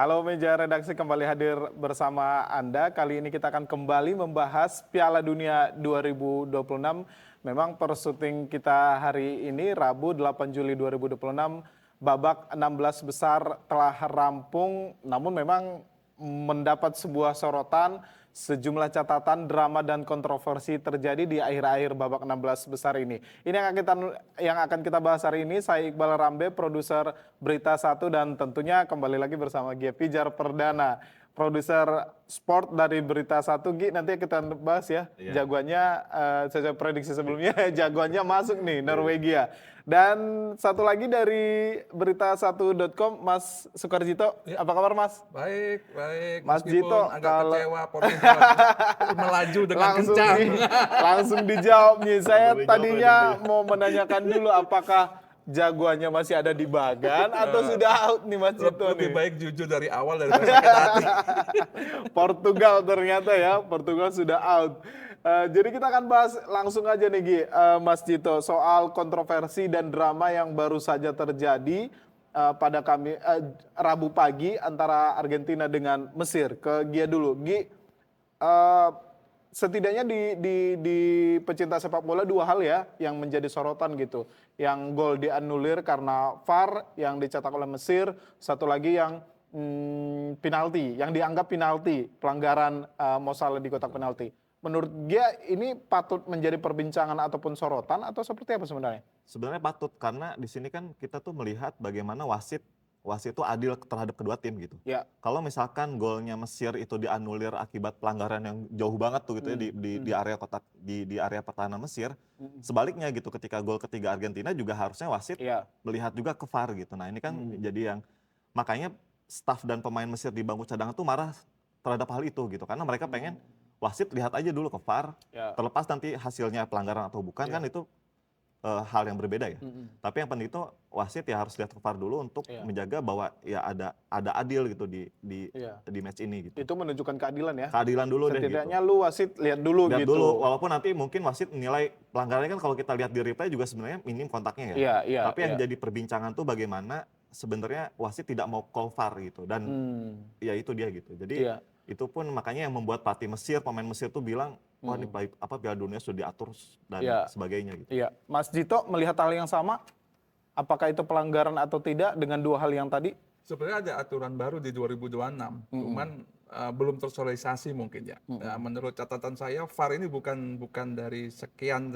Halo meja redaksi kembali hadir bersama Anda. Kali ini kita akan kembali membahas Piala Dunia 2026. Memang per syuting kita hari ini Rabu 8 Juli 2026 babak 16 besar telah rampung, namun memang mendapat sebuah sorotan, sejumlah catatan, drama dan kontroversi terjadi di akhir-akhir babak 16 besar ini. Ini yang akan kita bahas hari ini. Saya Iqbal Rambe, produser Berita Satu, dan tentunya kembali lagi bersama Gia Pijar Perdana, produser sport dari Berita Satu. Gi, nanti kita bahas ya. Iya. Jagoannya, saya prediksi sebelumnya, jagoannya masuk nih, Norwegia. Dan satu lagi dari berita1.com, Mas Sukarjito. Ya. Apa kabar, Mas? Baik. Mas Meskipun Jito, agak kalau- kecewa Portugal melaju dengan kencang. langsung dijawab nih. Saya Langsung dijawab tadinya ini. mau menanyakan dulu apakah jagoannya masih ada di Bagan atau sudah out nih Mas Jito Lebih nih. baik jujur dari awal daripada sakit hati. Portugal ternyata ya, Portugal sudah out. Jadi kita akan bahas langsung aja nih Gi, Mas Jito, soal kontroversi dan drama yang baru saja terjadi pada Rabu pagi antara Argentina dengan Mesir. Ke Gia dulu, Gi. Setidaknya di pecinta sepak bola dua hal ya yang menjadi sorotan gitu. Yang gol dianulir karena VAR yang dicetak oleh Mesir, satu lagi yang penalti, yang dianggap penalti, pelanggaran Mo Salah di kotak penalti. Menurut dia ini patut menjadi perbincangan ataupun sorotan atau seperti apa sebenarnya? Sebenarnya patut, karena di sini kan kita tuh melihat bagaimana wasit itu adil terhadap kedua tim gitu. Ya. Kalau misalkan golnya Mesir itu dianulir akibat pelanggaran yang jauh banget tuh gitu ya di area kotak di area pertahanan Mesir, sebaliknya gitu ketika gol ketiga Argentina juga harusnya wasit Iya. melihat juga ke VAR gitu. Nah, ini kan jadi yang makanya staf dan pemain Mesir di bangku cadangan tuh marah terhadap hal itu gitu, karena mereka pengen wasit lihat aja dulu ke VAR, Ya. terlepas nanti hasilnya pelanggaran atau bukan kan itu hal yang berbeda ya. Tapi yang penting itu wasit ya harus lihat ke VAR dulu untuk menjaga bahwa ya ada adil gitu di match ini gitu. Itu menunjukkan keadilan ya. Keadilan dulu deh gitu. Setidaknya lu wasit lihat dulu Lihat gitu. dulu, walaupun nanti mungkin wasit nilai pelanggarannya kan kalau kita lihat di replay juga sebenarnya minim kontaknya ya. Iya. Tapi yang jadi perbincangan tuh bagaimana sebenarnya wasit tidak mau call VAR gitu, dan ya itu dia gitu. Jadi Iya. itu pun makanya yang membuat pelatih Mesir, pemain Mesir tuh bilang, wah ini Piala Dunia sudah diatur dan Iya. sebagainya gitu. Iya, Mas Jito melihat hal yang sama? Apakah itu pelanggaran atau tidak dengan dua hal yang tadi? Sebenarnya ada aturan baru di 2026, cuman belum tersosialisasi mungkin ya. Nah, menurut catatan saya, VAR ini bukan dari sekian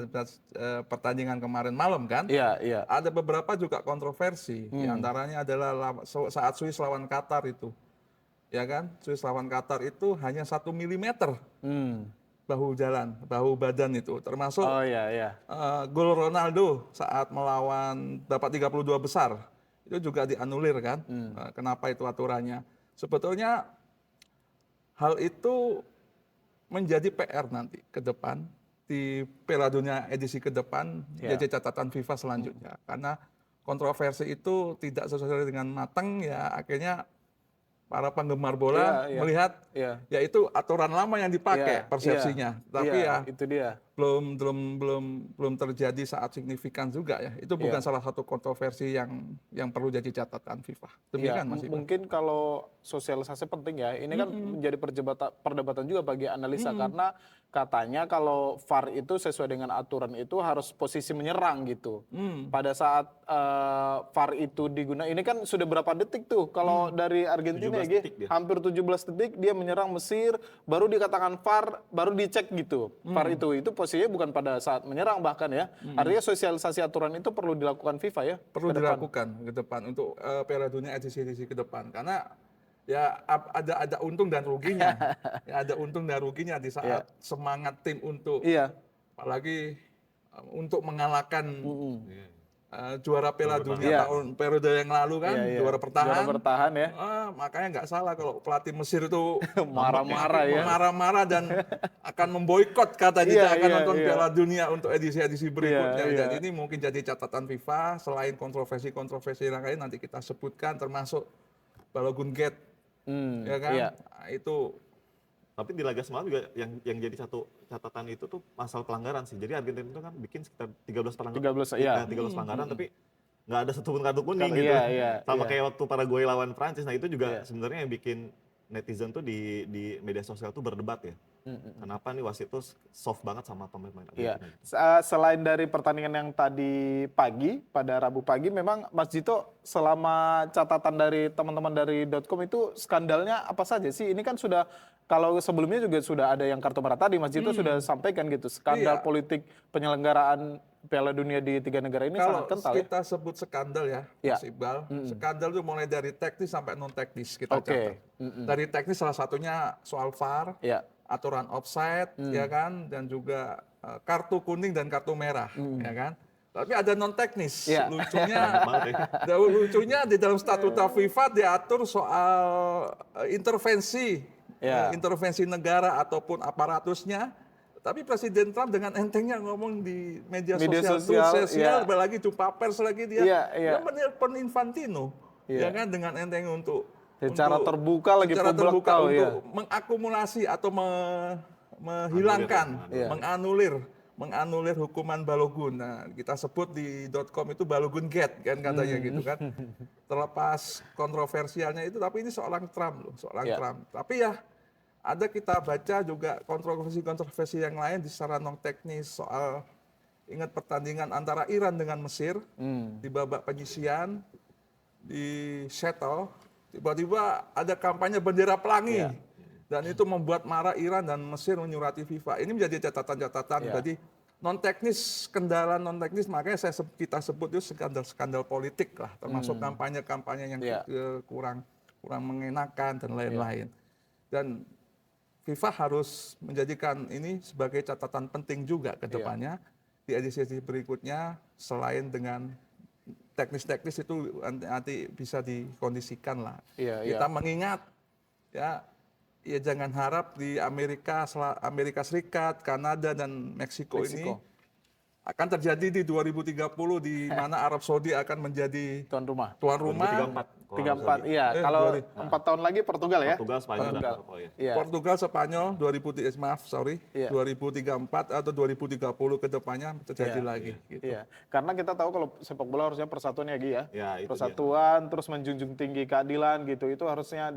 pertandingan kemarin malam kan? Iya. Ada beberapa juga kontroversi. Di antaranya adalah saat Swiss lawan Qatar itu. Ya kan, Swiss lawan Qatar itu hanya 1 milimeter bahu badan itu, termasuk Oh iya. gol Ronaldo saat melawan dapat 32 besar itu juga dianulir kan. Kenapa itu aturannya? Sebetulnya hal itu menjadi PR nanti ke depan di Piala Dunia edisi ke depan, jadi catatan FIFA selanjutnya, karena kontroversi itu tidak sesuai dengan matang ya, akhirnya para penggemar bola Iya. melihat Iya. ya itu aturan lama yang dipakai Iya, persepsinya, tapi iya, ya itu dia. belum terjadi saat signifikan juga ya. Itu bukan salah satu kontroversi yang perlu jadi catatan FIFA. Iya, Demikian Mas Iqbal. mungkin kalau sosialisasi penting ya. Ini kan menjadi perdebatan juga bagi analisa, karena katanya kalau VAR itu sesuai dengan aturan itu harus posisi menyerang gitu. Pada saat VAR itu digunakan, ini kan sudah berapa detik tuh kalau dari Argentina 17 ya, detik dia. hampir 17 detik dia menyerang Mesir, baru dikatakan VAR, baru dicek gitu. VAR itu posisinya bukan pada saat menyerang bahkan ya. Artinya sosialisasi aturan itu perlu dilakukan FIFA ya. Perlu ke depan. dilakukan ke depan untuk Piala Dunia edisi ke depan, karena ya ada untung dan ruginya. Ya ada untung dan ruginya di saat semangat tim untuk Iya. apalagi untuk mengalahkan juara Piala Dunia tahun periode yang lalu kan, juara bertahan ya. Makanya nggak salah kalau pelatih Mesir itu Marah-marah ya. marah-marah dan akan memboikot katanya akan nonton iya. Piala Dunia untuk edisi-edisi berikutnya. Iya. Dan ini mungkin jadi catatan FIFA, selain kontroversi yang lain nanti kita sebutkan, termasuk Balogun Gate, ya kan? Iya. Nah, itu Tapi di laga semalam juga yang jadi satu catatan itu tuh masalah pelanggaran sih. Jadi Argentina itu kan bikin sekitar 13 pelanggaran. 13, iya. 13 pelanggaran, tapi nggak ada satupun kartu kuning gitu. Sama kayak waktu Paraguay lawan Prancis. Nah itu juga sebenarnya yang bikin netizen tuh di media sosial tuh berdebat ya. Kenapa nih wasit tuh soft banget sama pemain-pemain Argentina? Selain dari pertandingan yang tadi pagi, pada Rabu pagi, memang Mas Jito selama catatan dari teman-teman dari .com itu skandalnya apa saja sih? Ini kan sudah, kalau sebelumnya juga sudah ada yang kartu merah tadi, Mas Jito sudah sampaikan gitu, skandal politik penyelenggaraan Piala Dunia di 3 negara ini sangat kental ya. Kalau kita sebut skandal ya, Mas Iqbal, skandal itu mulai dari teknis sampai non teknis kita catat. Dari teknis salah satunya soal VAR, aturan offside, ya kan, dan juga kartu kuning dan kartu merah, ya kan. Tapi ada non teknis, lucunya di dalam statuta FIFA diatur soal intervensi negara ataupun aparatusnya. Tapi Presiden Trump dengan entengnya ngomong di media sosial, apalagi jumpa pers lagi dia menelpon Infantino, ya kan, dengan enteng untuk secara terbuka lagi untuk mengakumulasi atau menghilangkan, menganulir hukuman Balogun. Nah, kita sebut di .com itu Balogun Gate kan katanya gitu kan. Terlepas kontroversialnya itu, tapi ini seorang Trump loh, Trump. Tapi ya ada kita baca juga kontroversi yang lain di secara non teknis soal, ingat pertandingan antara Iran dengan Mesir di babak penyisian di Seattle, tiba-tiba ada kampanye bendera pelangi dan itu membuat marah Iran dan Mesir menyurati FIFA. Ini menjadi catatan-catatan. Jadi non teknis, kendala non teknis, makanya kita sebut itu skandal politik lah, termasuk kampanye-kampanye yang kurang mengenakan dan lain-lain. Dan FIFA harus menjadikan ini sebagai catatan penting juga ke depannya di edisi berikutnya, selain dengan teknis-teknis itu nanti bisa dikondisikan lah. Kita mengingat ya jangan harap di Amerika Serikat, Kanada dan Meksiko ini akan terjadi di 2030 di mana Arab Saudi akan menjadi tuan rumah. 34. Iya, kalau 4 tahun lagi Portugal ya. Portugal, Spanyol 2034 atau 2030 ke depannya terjadi lagi. Gitu. Karena kita tahu kalau sepak bola harusnya persatuan ya Gi ya. Persatuan, terus menjunjung tinggi keadilan gitu, itu harusnya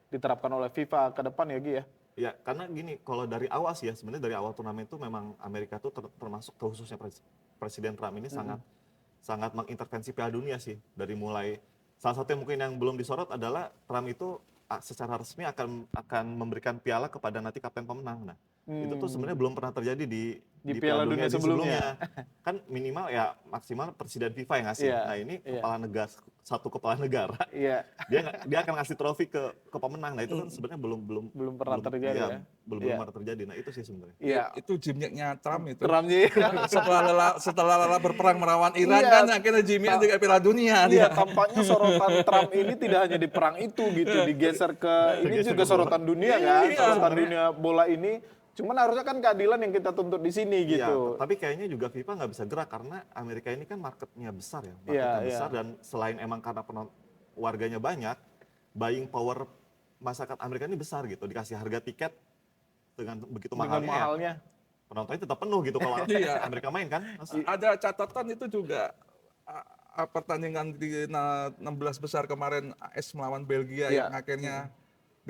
diterapkan oleh FIFA ke depan ya Gi ya. Ya, karena gini, kalau dari awal sih ya, sebenarnya dari awal turnamen itu memang Amerika tuh termasuk khususnya Presiden Trump ini sangat mengintervensi Piala Dunia sih. Dari mulai, salah satu yang mungkin yang belum disorot adalah Trump itu secara resmi akan memberikan piala kepada nanti kapten pemenang. Nah, itu tuh sebenarnya belum pernah terjadi di Piala Dunia sebelumnya. Kan minimal ya maksimal Presiden FIFA yang ngasih. Nah, ini satu kepala negara. Dia akan ngasih trofi ke pemenang. Nah, itu kan sebenarnya belum pernah terjadi ya. Belum pernah terjadi. Nah, itu sih sebenarnya. Itu gimmicknya Trump itu. Setelah lelah berperang melawan Iran kan akhirnya gimmick juga Piala Dunia. Tampaknya sorotan Trump ini tidak hanya di perang itu gitu, digeser ke ini juga sorotan dunia kan. Sorotan dunia bola ini. Cuman harusnya kan keadilan yang kita tuntut di sini gitu. Tapi kayaknya juga FIFA nggak bisa gerak karena Amerika ini kan marketnya besar ya. Besar dan selain emang karena warganya banyak, buying power masyarakat Amerika ini besar gitu. Dikasih harga tiket dengan begitu mahalnya. Penontonnya tetap penuh gitu kalau Amerika main kan. Ada catatan itu juga pertandingan di 16 besar kemarin AS melawan Belgia yang akhirnya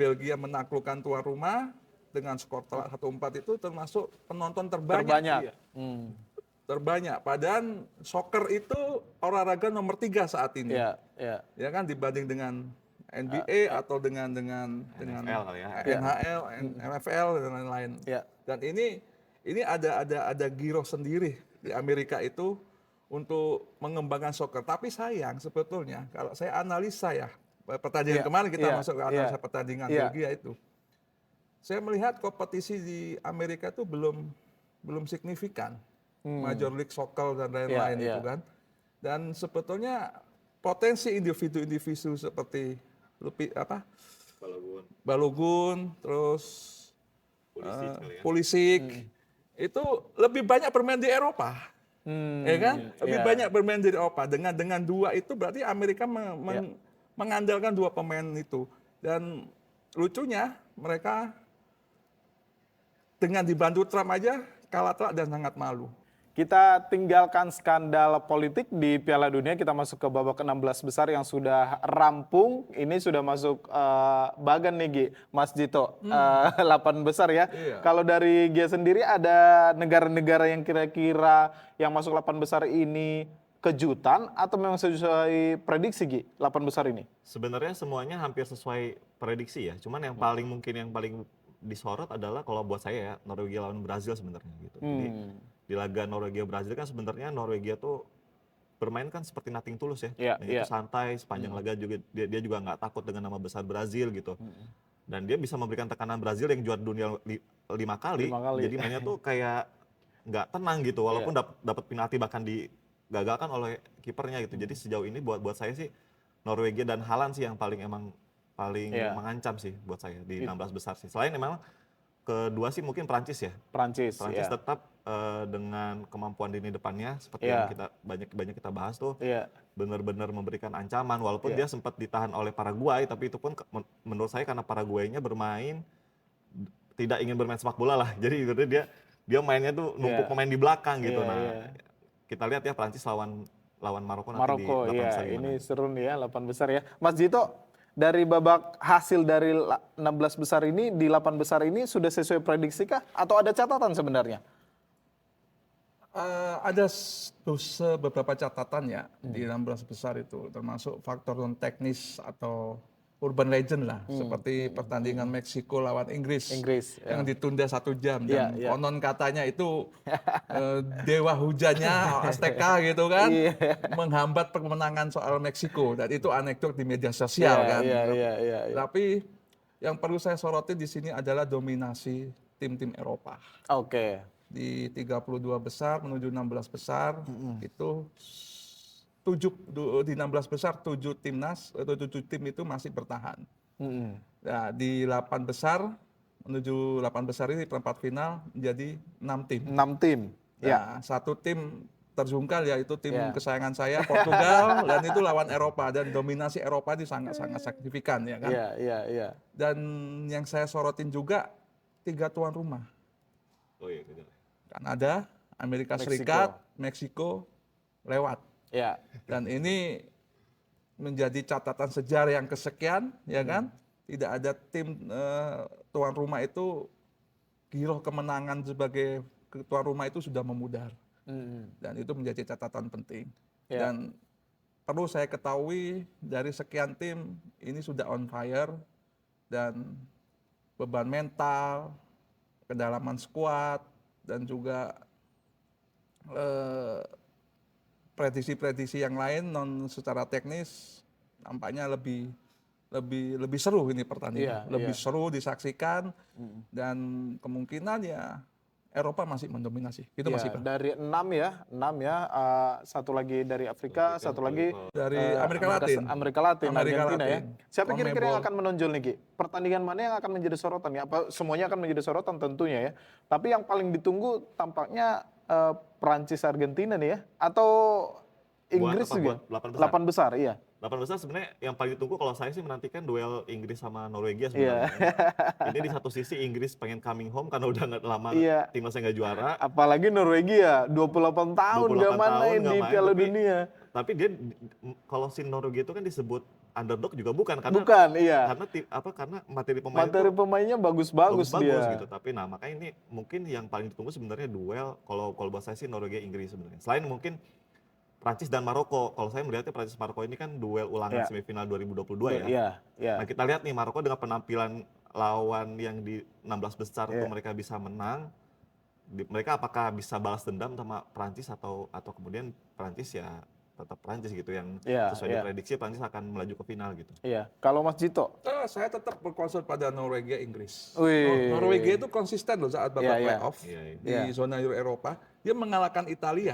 Belgia menaklukkan tuan rumah dengan skor 1-4 itu termasuk penonton terbanyak. Terbanyak. Padahal soccer itu olahraga nomor 3 saat ini. Ya kan, dibanding dengan NBA atau dengan NHL, NFL dan lain-lain. Dan ini ada giro sendiri di Amerika itu untuk mengembangkan soccer. Tapi sayang sebetulnya kalau saya analisa ya pertandingan kemarin kita masuk ke analisa pertandingan Belgia itu. Saya melihat kompetisi di Amerika itu belum signifikan, Major League Soccer dan lain-lain itu kan. Dan sebetulnya potensi individu-individu seperti Balogun, terus Pulisic, itu lebih banyak bermain di Eropa, ya kan? Lebih banyak bermain di Eropa. Dengan dua itu berarti Amerika mengandalkan dua pemain itu. Dan lucunya mereka dengan dibantu Trump aja kalah telak dan sangat malu. Kita tinggalkan skandal politik di Piala Dunia, kita masuk ke babak ke-16 besar yang sudah rampung. Ini sudah masuk bagan nih Gi, Mas Dito, 8 besar ya. Iya. Kalau dari Gia sendiri ada negara-negara yang kira-kira yang masuk 8 besar ini kejutan atau memang sesuai prediksi Gi, 8 besar ini? Sebenarnya semuanya hampir sesuai prediksi ya. Cuman yang paling disorot adalah kalau buat saya ya Norwegia lawan Brazil sebenarnya gitu. Jadi di laga Norwegia Brazil kan sebenarnya Norwegia tuh bermain kan seperti nothing tulus ya. Iya, Dan itu santai sepanjang laga juga dia juga nggak takut dengan nama besar Brazil gitu. Dan dia bisa memberikan tekanan Brazil yang juara dunia 5 kali. Jadi mainnya tuh kayak nggak tenang gitu walaupun dapat penalti bahkan digagalkan oleh kipernya gitu. Jadi sejauh ini buat saya sih Norwegia dan Haaland sih yang paling mengancam sih buat saya di 16 besar sih. Selain memang kedua sih mungkin Prancis ya. Prancis Tetap dengan kemampuan lini depannya seperti yang kita banyak kita bahas tuh benar-benar memberikan ancaman walaupun dia sempat ditahan oleh Paraguay, tapi itu pun menurut saya karena Paraguaynya bermain tidak ingin bermain sepak bola lah. Jadi dia mainnya tuh numpuk pemain di belakang gitu. Kita lihat ya Prancis lawan Maroko nanti di 8 besar gimana. Ini seru nih ya 8 besar ya. Mas Dito, dari babak hasil dari 16 besar ini di 8 besar ini sudah sesuai prediksi kah atau ada catatan sebenarnya? Ada beberapa catatan ya di 16 besar itu, termasuk faktor non teknis atau urban legend lah, seperti pertandingan Meksiko lawan Inggris yang ditunda 1 jam dan konon katanya itu dewa hujannya Azteca gitu kan menghambat kemenangan soal Meksiko, dan itu anekdot di media sosial kan. Tapi yang perlu saya soroti di sini adalah dominasi tim-tim Eropa. Di 32 besar menuju 16 besar itu di 16 besar 7 timnas atau 7 tim itu masih bertahan. Nah, di 8 besar menuju 8 besar ini perempat final menjadi 6 tim. 6 tim. Nah, 1 tim tersungkal yaitu tim kesayangan saya Portugal dan itu lawan Eropa, dan dominasi Eropa ini sangat-sangat signifikan ya kan. Dan yang saya sorotin juga 3 tuan rumah. Kanada, Amerika Serikat, Meksiko lewat. Dan ini menjadi catatan sejarah yang kesekian, ya kan? Tidak ada tim tuan rumah itu giroh kemenangan sebagai tuan rumah itu sudah memudar. Dan itu menjadi catatan penting. Dan perlu saya ketahui dari sekian tim ini sudah on fire, dan beban mental, kedalaman skuad, dan juga prediksi-prediksi yang lain non secara teknis nampaknya lebih seru ini pertandingan, lebih seru disaksikan, dan kemungkinan ya Eropa masih mendominasi. Itu masih dari 6 ya, 6 satu lagi dari Afrika, satu lagi dari Amerika Latin, Argentina ya. Siapa kira-kira yang akan menonjol nih Ki? Pertandingan mana yang akan menjadi sorotan ya? Apa semuanya akan menjadi sorotan tentunya ya. Tapi yang paling ditunggu tampaknya Prancis Argentina nih ya, atau Inggris juga? 8 besar, iya. 8 besar sebenarnya yang paling ditunggu kalau saya sih menantikan duel Inggris sama Norwegia sebenarnya. Ini di satu sisi Inggris pengen coming home karena udah nggak lama timnasnya nggak juara. Apalagi Norwegia 28 tahun nggak main di Piala Dunia. Tapi dia kalau si Norwegia itu kan disebut underdog juga bukan karena karena materi pemainnya bagus-bagus dia. Gitu. Tapi makanya ini mungkin yang paling ditunggu sebenarnya duel kalau buat saya sih Norwegia Inggris sebenarnya. Selain mungkin Prancis dan Maroko. Kalau saya melihatnya Prancis Maroko ini kan duel ulangan semifinal 2022 ya. Nah, kita lihat nih Maroko dengan penampilan lawan yang di 16 besar itu mereka bisa menang. Mereka apakah bisa balas dendam sama Prancis atau kemudian Prancis ya tetap Prancis gitu yang sesuai diprediksi Prancis akan melaju ke final gitu. Kalau Mas Jito? Saya tetap berkonsul pada Norwegia Inggris. Norwegia itu konsisten loh saat babak playoff di zona Euro Eropa. Dia mengalahkan Italia.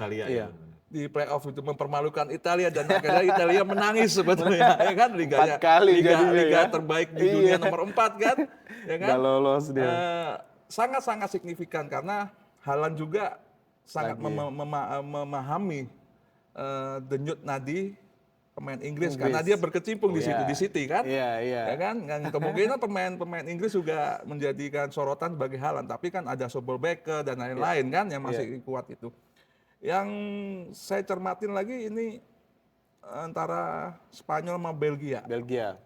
Di playoff itu mempermalukan Italia, dan akhirnya Italia menangis sebetulnya, ya kan, liganya 4 kali liga terbaik di dunia nomor 4 kan, ya kan. Gak lolos dia. Sangat-sangat signifikan karena Haaland juga sangat memahami denyut nadi pemain Inggris karena dia berkecimpung di situ di City kan, ya kan. Dan kemungkinan pemain Inggris juga menjadikan sorotan bagi Haaland, tapi kan ada Soboslai dan lain-lain kan yang masih kuat itu. Yang saya cermatin lagi ini antara Spanyol sama Belgia. Belgia.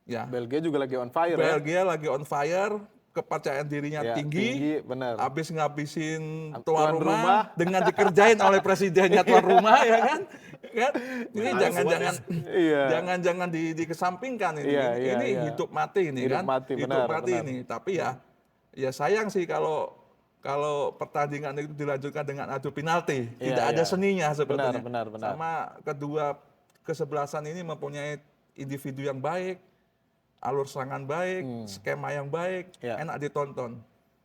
Ya. Belgia juga lagi on fire ya. Belgia lagi on fire, kepercayaan dirinya Ya, tinggi, benar. habis ngabisin Tuan tuan rumah. rumah dengan dikerjain oleh presidennya tuan rumah ya kan? Ini jangan-jangan dikesampingkan ini. Iya, ini iya. hidup mati ini Hidup kan? mati, Hidup benar, mati benar. ini. Tapi ya sayang sih kalau pertandingan itu dilanjutkan dengan adu penalti, Iya, tidak ada iya. seninya sebetulnya. Benar. Sama kedua kesebelasan ini mempunyai individu yang baik, alur serangan baik, skema yang baik, Ya. enak ditonton.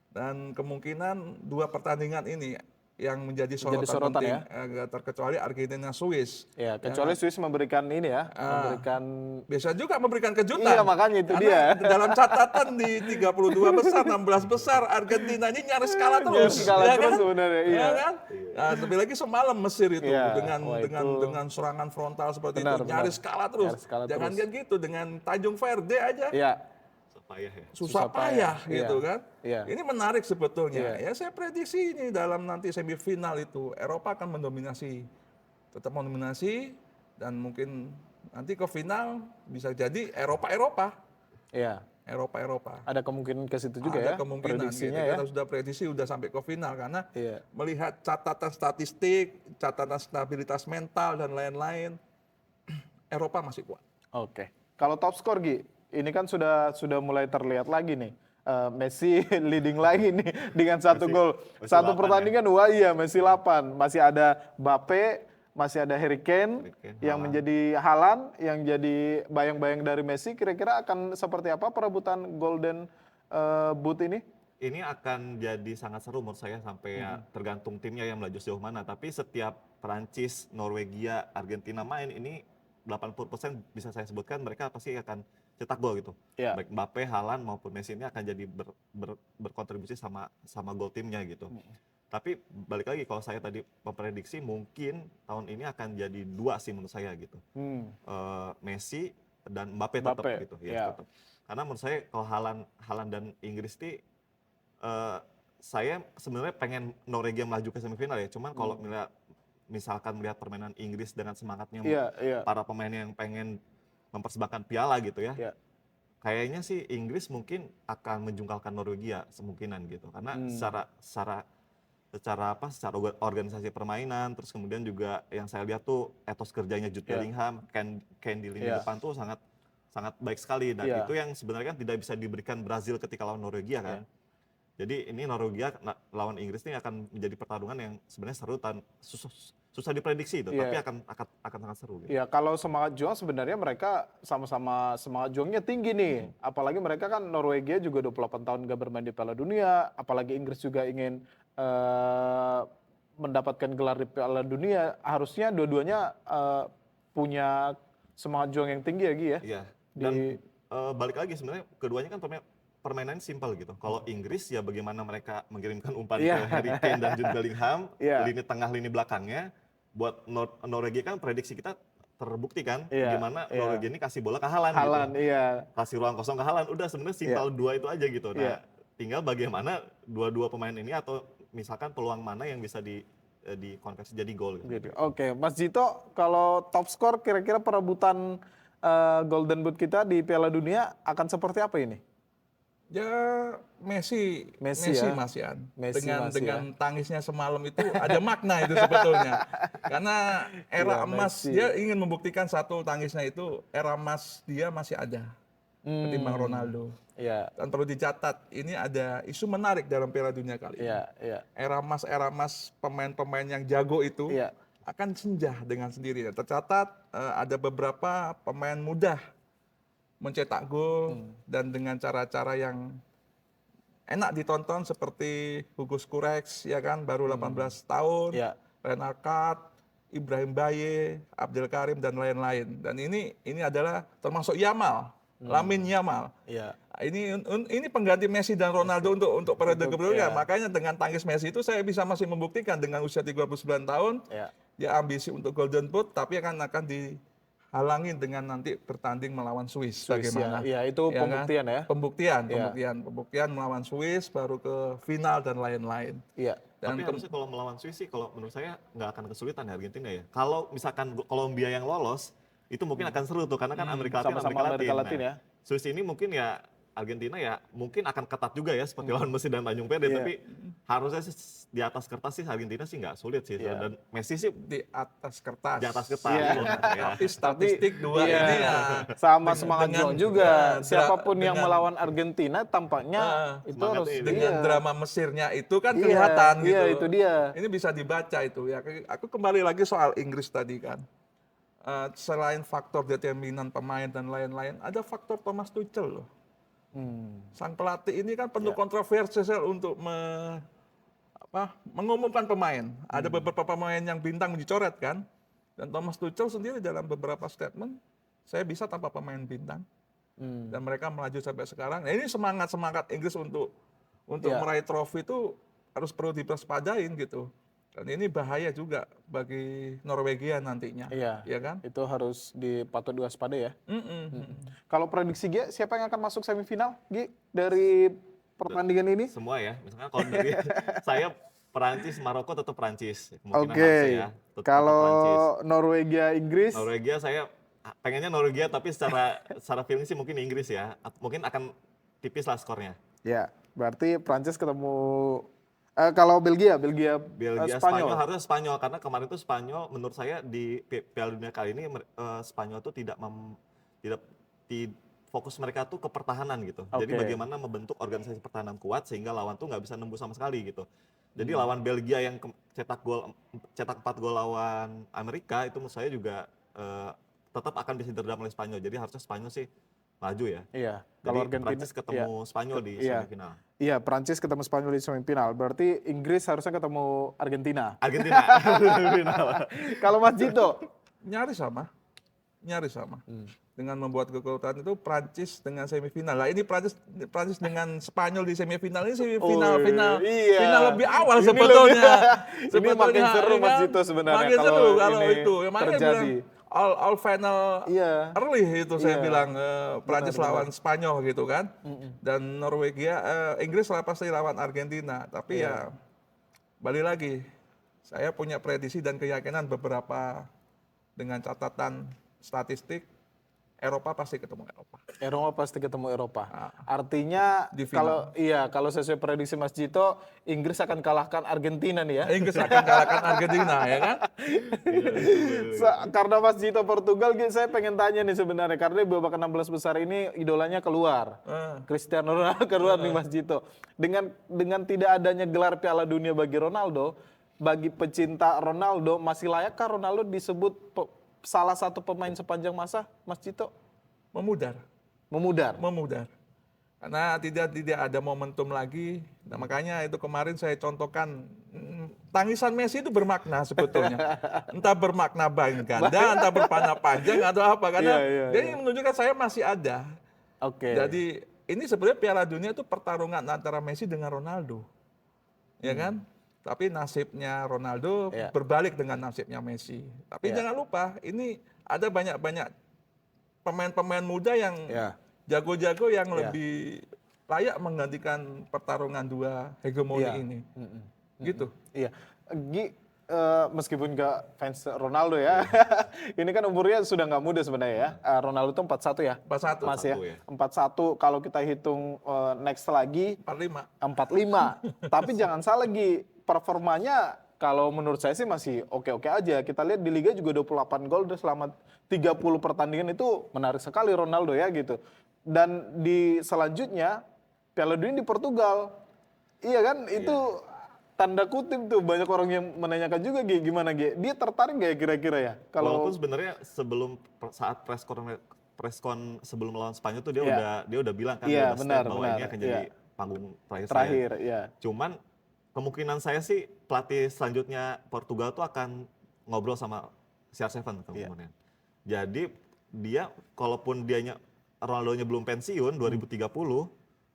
Dan kemungkinan dua pertandingan ini yang menjadi sorotan penting, ya. terkecuali Argentina Swiss. Ya, kecuali Swiss memberikan ini ya, memberikan Biasa juga memberikan kejutan. Iya, makanya itu Karena dia. dalam catatan di 32 besar, 16 besar, Argentina ini nyaris kalah terus. Nyaris kalah terus kan? sebenarnya, iya. Ya kan? Nah, lebih lagi semalam Mesir itu Iya, dengan serangan frontal seperti Benar, itu, nyaris kalah terus. Nyaris kalah Jangan terus. kan gitu, dengan Tanjung Verde aja Iya. Payah ya. susah payah gitu Iya. kan. Iya. Ini menarik sebetulnya. Iya. Ya saya prediksi ini dalam nanti semifinal itu Eropa akan mendominasi. Tetap mendominasi dan mungkin nanti ke final bisa jadi Eropa. Iya. Eropa. Ada kemungkinan ke situ juga Ada ya. kemungkinan Prediksinya gitu. ya. Kita sudah prediksi sudah sampai ke final karena Iya. melihat catatan statistik, catatan stabilitas mental dan lain-lain, Eropa masih kuat. Oke. Kalau top skor Gi, ini kan sudah mulai terlihat lagi nih. Messi leading lagi nih dengan satu gol. Messi Satu 8 pertandingan, wah iya Messi 8. Masih ada Mbappe, masih ada Harry Kane yang menjadi Haaland, yang jadi bayang-bayang dari Messi. Kira-kira akan seperti apa perebutan Golden Boot ini? Ini akan jadi sangat seru menurut saya sampai ya tergantung timnya yang melaju sejauh mana. Tapi setiap Perancis, Norwegia, Argentina main ini 80% bisa saya sebutkan mereka pasti akan cetak gol gitu. Iya. Baik Mbappe, Haaland maupun Messi ini akan jadi berkontribusi sama gol timnya gitu. Tapi balik lagi kalau saya tadi memprediksi mungkin tahun ini akan jadi 2 sih menurut saya gitu. Messi dan Mbappe tetap gitu ya. Tetap. Karena menurut saya kalau Haaland dan Inggris ini saya sebenarnya pengen Norwegia melaju ke semifinal ya. Cuman kalau misalkan melihat permainan Inggris dengan semangatnya para pemain yang pengen mempersembahkan piala gitu ya. Kayaknya sih Inggris mungkin akan menjungkalkan Norwegia semungkinan gitu. Karena secara organisasi permainan, terus kemudian juga yang saya lihat tuh etos kerjanya Jude Bellingham, Kane di lini depan tuh sangat baik sekali. Dan itu yang sebenarnya kan tidak bisa diberikan Brazil ketika lawan Norwegia kan. Jadi ini Norwegia lawan Inggris ini akan menjadi pertarungan yang sebenarnya seru dan susah diprediksi itu, tapi akan sangat seru. Gitu. Ya kalau semangat juang sebenarnya mereka sama-sama semangat juangnya tinggi nih. Apalagi mereka kan Norwegia juga 28 tahun gak bermain di Piala Dunia, apalagi Inggris juga ingin mendapatkan gelar di Piala Dunia. Harusnya dua-duanya punya semangat juang yang tinggi ya Gi ya. Iya. Dan balik lagi sebenarnya keduanya kan permainan simpel gitu. Kalau Inggris ya bagaimana mereka mengirimkan umpan ke Harry Kane dan Jude Bellingham, lini tengah, lini belakangnya. Buat Norwegia kan prediksi kita terbukti kan, gimana Norwegia ini kasih bola ke Haaland gitu. Kasih ruang kosong ke Haaland, udah sebenarnya simpel 2 itu aja gitu. Nah, tinggal bagaimana dua pemain ini atau misalkan peluang mana yang bisa dikonversi jadi gol gitu. Oke, Mas Jito, kalau top skor kira-kira perebutan Golden Boot kita di Piala Dunia akan seperti apa ini? Ya Messi Mas Ian. Dengan tangisnya semalam itu ada makna itu sebetulnya. Karena era emas dia ingin membuktikan satu tangisnya itu era emas dia masih ada ketimbang Ronaldo. Dan perlu dicatat ini ada isu menarik dalam Piala Dunia kali ini. Era emas pemain-pemain yang jago itu akan senjah dengan sendirinya. Tercatat ada beberapa pemain muda mencetak gol dan dengan cara-cara yang enak ditonton seperti Hugo Skureks ya kan baru 18 tahun, Renard Kart, Ibrahim Baye, Abdel Karim dan lain-lain. Dan ini adalah termasuk Yamal, Lamine Yamal. Ini pengganti Messi dan Ronaldo untuk periode kedua. Makanya dengan tangis Messi itu saya bisa masih membuktikan dengan usia 39 tahun dia ambisi untuk Golden Boot tapi akan halangin dengan nanti bertanding melawan Swiss bagaimana? Ya, itu Ya kan? pembuktian ya. Pembuktian melawan Swiss baru ke final dan lain-lain. Iya. Tapi harusnya kalau melawan Swiss sih, kalau menurut saya nggak akan kesulitan ya Argentina ya. Kalau misalkan Kolombia yang lolos, itu mungkin akan seru tuh, karena kan Amerika Latin, sama-sama Amerika Latin Nah, ya. Swiss ini mungkin ya, Argentina ya mungkin akan ketat juga ya, seperti lawan Messi dan Tanjung Priok, tapi harusnya sih di atas kertas sih Argentina sih nggak sulit sih. Dan Messi sih Di atas kertas. di atas kertas. Iya. Ya. Tapi statistik dua Iya. ini ya Sama semangat juang juga. Siapapun yang dengan- melawan Argentina tampaknya itu semangat harus ini. dengan iya. drama Mesirnya itu kan Iya, kelihatan gitu. iya, itu dia. Ini bisa dibaca itu ya. Aku kembali lagi soal Inggris tadi kan. Selain faktor determinan pemain dan lain-lain, ada faktor Thomas Tuchel loh. Sang pelatih ini kan penuh kontroversial untuk mengumumkan pemain. Ada beberapa pemain yang bintang dicoret kan. Dan Thomas Tuchel sendiri dalam beberapa statement, saya bisa tanpa pemain bintang. Dan mereka melaju sampai sekarang. Nah, ini semangat Inggris untuk meraih trofi itu harus perlu diwaspadain gitu. Dan ini bahaya juga bagi Norwegia nantinya. Iya. Ya kan? Itu harus patut diwaspadai ya. Kalau prediksi Gi, siapa yang akan masuk semifinal Gi dari pertandingan ini? Semua ya, misalkan kalau dari saya Perancis, Maroko tetap Perancis. Kemungkinan Oke. harusnya ya, tetap Perancis. Kalau Norwegia, Inggris? Norwegia saya pengennya Norwegia, tapi secara feeling sih mungkin Inggris ya. Mungkin akan tipis lah skornya. Ya, berarti Prancis ketemu kalau Belgia Spanyol harusnya Spanyol, karena kemarin tuh Spanyol menurut saya di Piala Dunia kali ini Spanyol tuh tidak fokus mereka tuh ke pertahanan gitu. Jadi bagaimana membentuk organisasi pertahanan kuat sehingga lawan tuh nggak bisa nembus sama sekali gitu. Jadi lawan Belgia yang cetak 4 gol lawan Amerika itu menurut saya juga tetap akan bisa diredam oleh Spanyol. Jadi harusnya Spanyol sih maju ya. Iya. Kalau Prancis ketemu Spanyol di semifinal. Iya, Prancis ketemu Spanyol di semifinal. Berarti Inggris harusnya ketemu Argentina. Argentina. Kalau Mas Jito? Nyaris sama. Dengan membuat kekuatan itu Prancis dengan semifinal. Lah ini Prancis dengan Spanyol di semifinal, ini semifinal iya. final lebih awal Ini sebetulnya. Ini makin seru Mas Jito sebenarnya Makin seru kalau ini itu. Ya, makanya terjadi. bilang all final early itu saya bilang Prancis lawan Spanyol gitu kan. Dan Norwegia, Inggris pasti lawan Argentina. Tapi ya balik lagi, saya punya prediksi dan keyakinan beberapa dengan catatan statistik, Eropa pasti ketemu Eropa. Artinya Di final. kalau sesuai prediksi Mas Jito, Inggris akan kalahkan Argentina nih ya. Inggris akan kalahkan Argentina ya kan? Karena Mas Jito Portugal, saya pengen tanya nih sebenarnya, karena di babak 16 besar ini idolanya keluar. Cristiano Ronaldo keluar nih Mas Jito. Dengan tidak adanya gelar Piala Dunia bagi Ronaldo, bagi pecinta Ronaldo, masih layakkah Ronaldo disebut salah satu pemain sepanjang masa, Mas Jito? Memudar. Karena tidak ada momentum lagi. Nah, makanya itu kemarin saya contohkan, tangisan Messi itu bermakna sebetulnya. Entah bermakna ganda, entah berpanah panjang atau apa. Karena dia menunjukkan saya masih ada. Jadi ini sebenarnya Piala Dunia itu pertarungan antara Messi dengan Ronaldo. Ya kan? Tapi nasibnya Ronaldo berbalik dengan nasibnya Messi. Tapi jangan lupa, ini ada banyak pemain-pemain muda yang jago-jago yang lebih layak menggantikan pertarungan dua hegemoni ini. Gitu. Iya. Meskipun nggak fans Ronaldo ya, ini kan umurnya sudah nggak muda sebenarnya ya. Ronaldo tuh 41 ya? 41. Mas ya? 41, kalau kita hitung next lagi 45. Tapi jangan salah performanya kalau menurut saya sih masih oke-oke aja. Kita lihat di Liga juga 28 gol udah selama 30 pertandingan, itu menarik sekali Ronaldo ya gitu. Dan di selanjutnya Piala Dunia di Portugal. Iya kan? Itu tanda kutip tuh, banyak orang yang menanyakan juga gimana dia tertarik nggak ya kira-kira ya? Walaupun sebenarnya saat press con sebelum melawan Spanyol tuh dia udah bilang kan bahwa ini akan jadi panggung terakhir saya. Cuman kemungkinan saya sih pelatih selanjutnya Portugal tuh akan ngobrol sama CR7 kemungkinan. Jadi dia kalaupun Ronaldo-nya belum pensiun 2030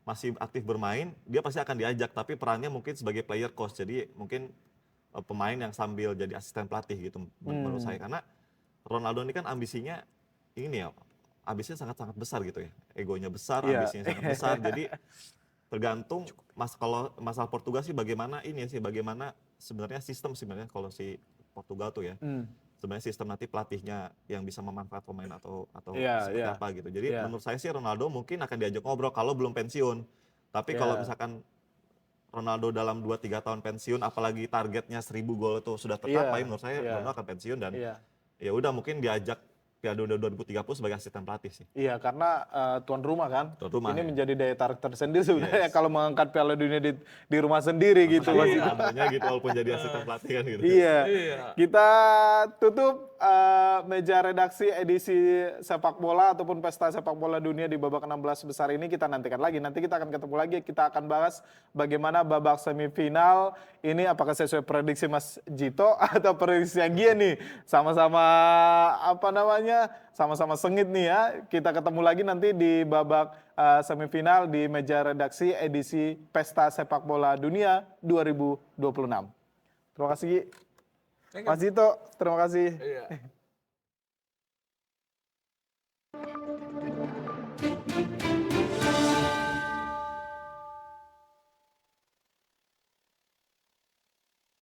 masih aktif bermain, dia pasti akan diajak, tapi perannya mungkin sebagai player coach. Jadi mungkin pemain yang sambil jadi asisten pelatih gitu menurut saya, karena Ronaldo ini kan ambisinya ini ya ambisinya sangat-sangat besar gitu ya. Egonya besar, Iya. ambisinya sangat besar. Jadi tergantung kalau masalah Portugal sih bagaimana bagaimana sebenarnya sistem sebenarnya kalau si Portugal tuh ya. Sebenarnya sistem nanti pelatihnya yang bisa memanfaatkan pemain atau seperti apa gitu. Jadi menurut saya sih Ronaldo mungkin akan diajak ngobrol kalau belum pensiun. Tapi kalau misalkan Ronaldo dalam 2-3 tahun pensiun, apalagi targetnya 1000 gol itu sudah tercapai, menurut saya Ronaldo akan pensiun dan ya udah mungkin diajak Piala Dunia 2030 sebagai asisten pelatih sih. Iya, karena tuan rumah kan. Tuan rumah, ini ya. menjadi daya tarik tersendiri sebenarnya kalau mengangkat Piala Dunia di rumah sendiri gitu. Namanya gitu walaupun jadi asisten pelatih kan gitu. Iya. Kita tutup meja redaksi edisi sepak bola ataupun pesta sepak bola dunia di babak 16 besar ini kita nantikan lagi. Nanti kita akan ketemu lagi, kita akan bahas bagaimana babak semifinal ini apakah sesuai prediksi Mas Jito atau prediksi yang Gia nih. Sama-sama sama-sama sengit nih ya. Kita ketemu lagi nanti di babak semifinal di meja redaksi edisi Pesta Sepak Bola Dunia 2026. Terima kasih Gi. Mas Jito, terima kasih. Iya.